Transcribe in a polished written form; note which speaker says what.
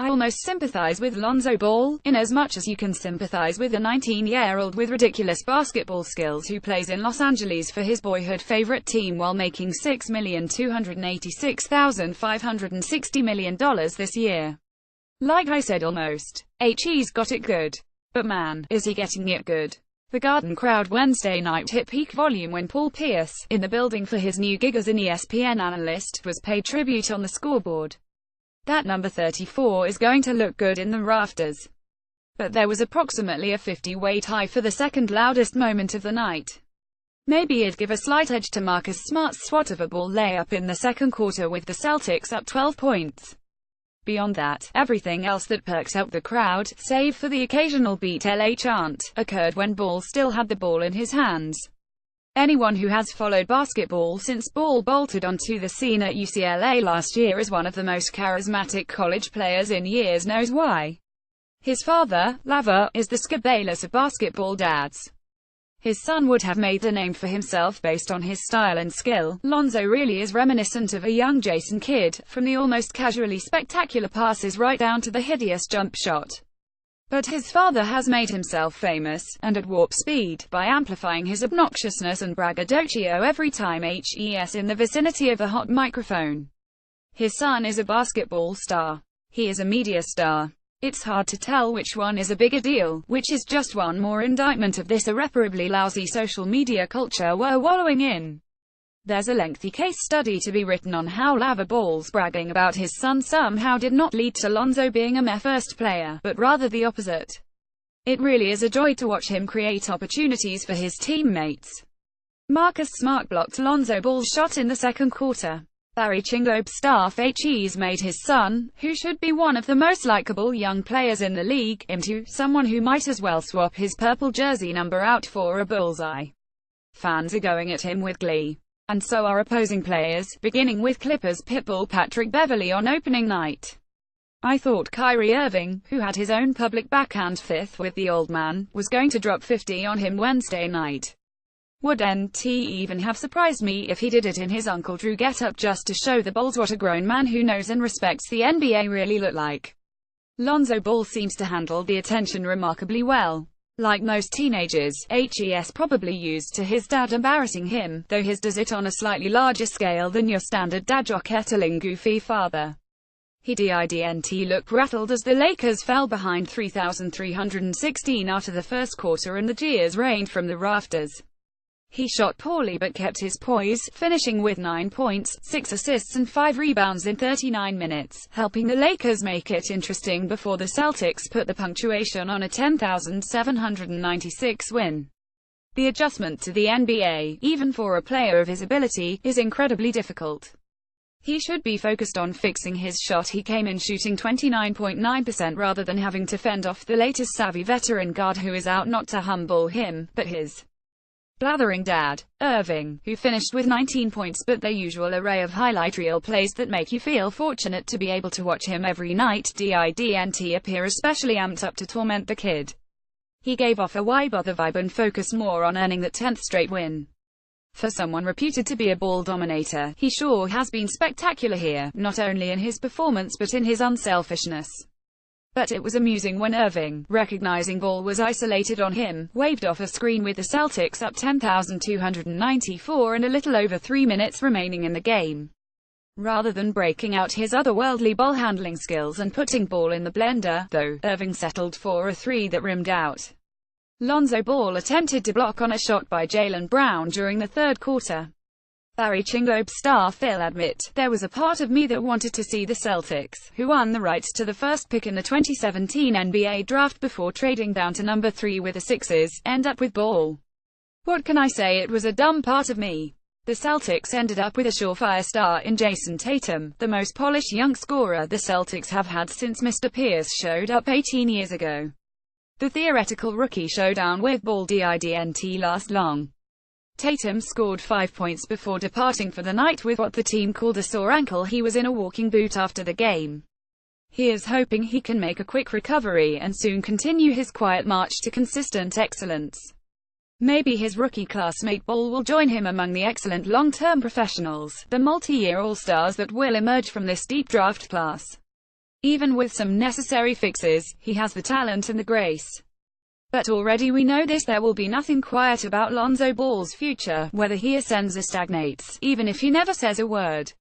Speaker 1: I almost sympathize with Lonzo Ball, in as much as you can sympathize with a 19-year-old with ridiculous basketball skills who plays in Los Angeles for his boyhood favorite team while making $6,286,560 million this year. Like I said, almost. He's got it good. But man, is he getting it good. The Garden crowd Wednesday night hit peak volume when Paul Pierce, in the building for his new gig as an ESPN analyst, was paid tribute on the scoreboard. That number 34 is going to look good in the rafters. But there was approximately a 50-way tie for the second loudest moment of the night. Maybe it'd give a slight edge to Marcus Smart's swat of a ball layup in the second quarter with the Celtics up 12 points. Beyond that, everything else that perked up the crowd, save for the occasional Beat LA chant, occurred when Ball still had the ball in his hands. Anyone who has followed basketball since Ball bolted onto the scene at UCLA last year as one of the most charismatic college players in years knows why. His father, Lava, is the Skip Bayless of basketball dads. His son would have made the name for himself based on his style and skill. Lonzo really is reminiscent of a young Jason Kidd, from the almost casually spectacular passes right down to the hideous jump shot. But his father has made himself famous, and at warp speed, by amplifying his obnoxiousness and braggadocio every time he's in the vicinity of a hot microphone. His son is a basketball star. He is a media star. It's hard to tell which one is a bigger deal, which is just one more indictment of this irreparably lousy social media culture we're wallowing in. There's a lengthy case study to be written on how Lava Ball's bragging about his son somehow did not lead to Lonzo being a first player, but rather the opposite. It really is a joy to watch him create opportunities for his teammates. Marcus Smart blocked Lonzo Ball's shot in the second quarter. Barry Chingob's staff he's made his son, who should be one of the most likable young players in the league, into someone who might as well swap his purple jersey number out for a bullseye. Fans are going at him with glee. And so are opposing players, beginning with Clippers pitbull Patrick Beverley on opening night. I thought Kyrie Irving, who had his own public backhand fifth with the old man, was going to drop 50 on him Wednesday night. Wouldn't even have surprised me if he did it in his Uncle Drew getup just to show the Bulls what a grown man who knows and respects the NBA really look like. Lonzo Ball seems to handle the attention remarkably well. Like most teenagers, he's probably used to his dad embarrassing him, though his does it on a slightly larger scale than your standard dad jock-ettling goofy father. He didn't look rattled as the Lakers fell behind 3,316 after the first quarter and the jeers rained from the rafters. He shot poorly but kept his poise, finishing with 9 points, 6 assists and 5 rebounds in 39 minutes, helping the Lakers make it interesting before the Celtics put the punctuation on a 10,796 win. The adjustment to the NBA, even for a player of his ability, is incredibly difficult. He should be focused on fixing his shot. He came in shooting 29.9% rather than having to fend off the latest savvy veteran guard who is out not to humble him, but his blathering dad, Irving, who finished with 19 points but their usual array of highlight reel plays that make you feel fortunate to be able to watch him every night didn't appear especially amped up to torment the kid. He gave off a why bother vibe and focused more on earning that 10th straight win. For someone reputed to be a ball dominator, he sure has been spectacular here, not only in his performance but in his unselfishness. But it was amusing when Irving, recognizing Ball was isolated on him, waved off a screen with the Celtics up 10,294 and a little over 3 minutes remaining in the game. Rather than breaking out his otherworldly ball-handling skills and putting Ball in the blender, though, Irving settled for a three that rimmed out. Lonzo Ball attempted to block on a shot by Jaylen Brown during the third quarter. Barry Chingob's staff will admit, there was a part of me that wanted to see the Celtics, who won the rights to the first pick in the 2017 NBA draft before trading down to number 3 with the Sixers, end up with Ball. What can I say, it was a dumb part of me. The Celtics ended up with a surefire star in Jason Tatum, the most polished young scorer the Celtics have had since Mr. Pierce showed up 18 years ago. The theoretical rookie showdown with Ball didn't last long. Tatum scored 5 points before departing for the night with what the team called a sore ankle. He was in a walking boot after the game. He is hoping he can make a quick recovery and soon continue his quiet march to consistent excellence. Maybe his rookie classmate Ball will join him among the excellent long-term professionals, the multi-year all-stars that will emerge from this deep draft class. Even with some necessary fixes, he has the talent and the grace. But already we know this: there will be nothing quiet about Lonzo Ball's future, whether he ascends or stagnates, even if he never says a word.